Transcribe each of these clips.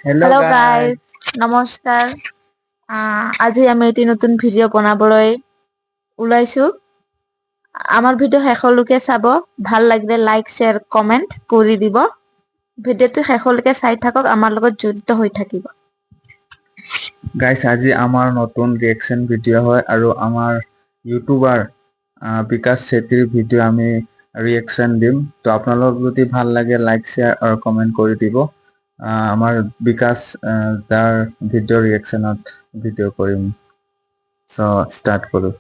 Hello' guys, নমস্কাৰ। আজি আমি এটি নতুন ভিডিঅ' বনাবলৈ ওলাইছো। আমাৰ ভিডিঅ' শেষলৈকে চাব। ভাল লাগিলে লাইক, শ্বেয়াৰ, কমেন্ট কৰি দিব। ভিডিঅ'টো শেষলৈকে চাই থাকক, আমাৰ লগত জড়িত হৈ থাকিব। গাইস, আজি আমাৰ নতুন ৰিয়েকশন ভিডিঅ' হয় আৰু আমাৰ ইউটিউবাৰ বিকাশ চেত্ৰীৰ ভিডিঅ' আমি ৰিয়েকশন দিম। তো আপোনালোক যদি ভাল লাগে লাইক, শ্বেয়াৰ আৰু কমেন্ট কৰি দিব। আমাৰ বিকাশ তাৰ ভিডিঅ' ৰিয়েকশনত ভিডিঅ' কৰিম। চ' ষ্টাৰ্ট কৰো।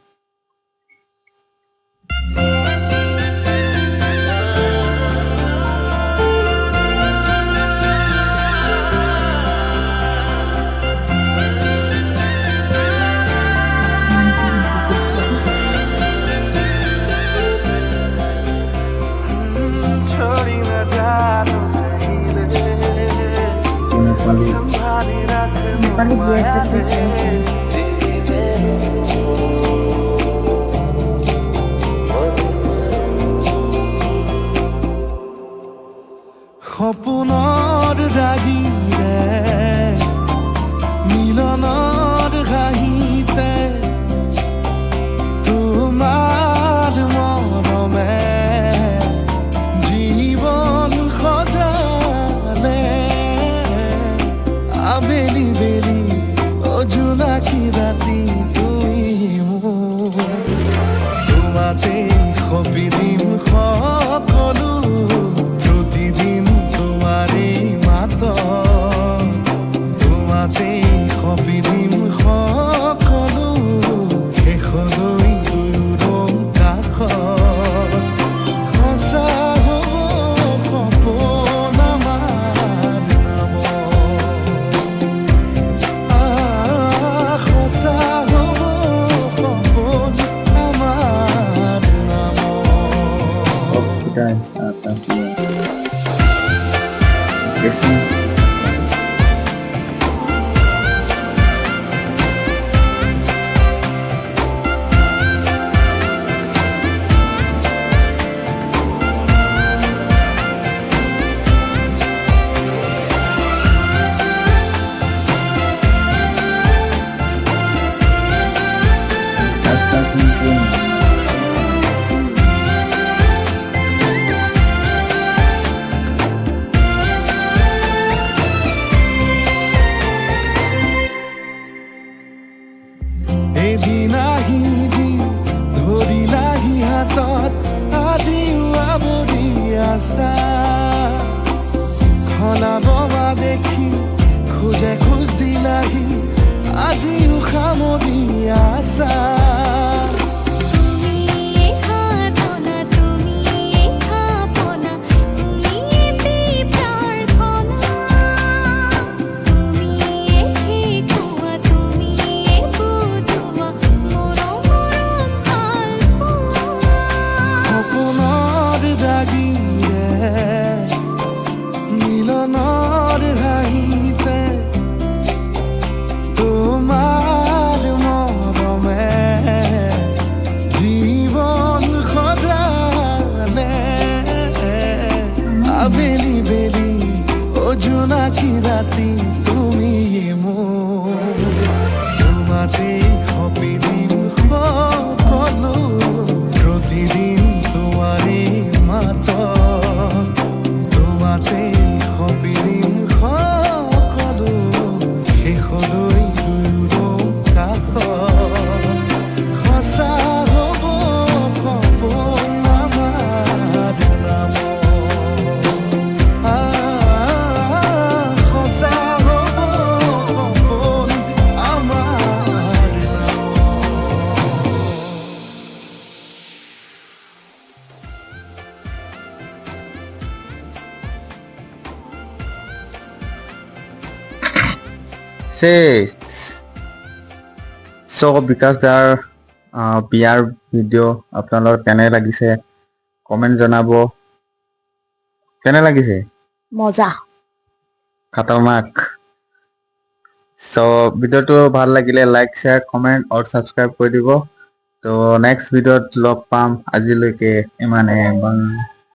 नेपाली সপোনৰ ৰাগিৰে মিলনৰ ঘাঁহিতে তোমাৰ মৰমে জীৱন সজালে। আবেলি বেলি জোনাকী ৰাতি তুমি মোৰ, তোমাতে সপিদিম সকলো। প্ৰতিদিন তোমাৰে মাত, তোমাতে সপিদিম সকলো। শেষলৈ দুয়োৰং কাষত সঁচা হ'ব সপোন আমাৰ নামত। সঁচা হ'ব সপোন আমাৰ নামত। Guys, thank you. Listen. এদিন আহি দি ধৰিলাহি হাতত, আজিও আৱৰি আছা। সলাববা দেখি খোজে খোজ দিলাহি, আজিও সামৰি আছা। সপোনৰ দাগিৰে মিলনৰ হাঁহিতে তোমাৰ মৰমে জীৱন সজালে। আবেলি বেলি জোনাকী ৰাতি তুমি মোৰ, তোমাতে সপিদিম সকলো। প্ৰতিদিন তোমাৰে মাত, তোমাতে সপিদিম সকলো। শেষলৈ দুয়োৰং কাষত সঁচা হ'ব সপোন আমাৰ নামত। সঁচা হ'ব সপোন আমাৰ নামত। বিকাশ দাৰ বিয়াৰ ভিডিঅ' আপোনালোকৰ কেনে লাগিছে কমেন্ট জনাব। কেনে লাগিছে? মজা। খতৰনাক। ভিডিঅ'টো ভাল লাগিলে লাইক, শ্বেয়াৰ, কমেন্ট আৰু ছাবস্ক্ৰাইব কৰি দিব। তো নেক্সট ভিডিঅ'ত লগ পাম। আজিলৈকে ইমানে।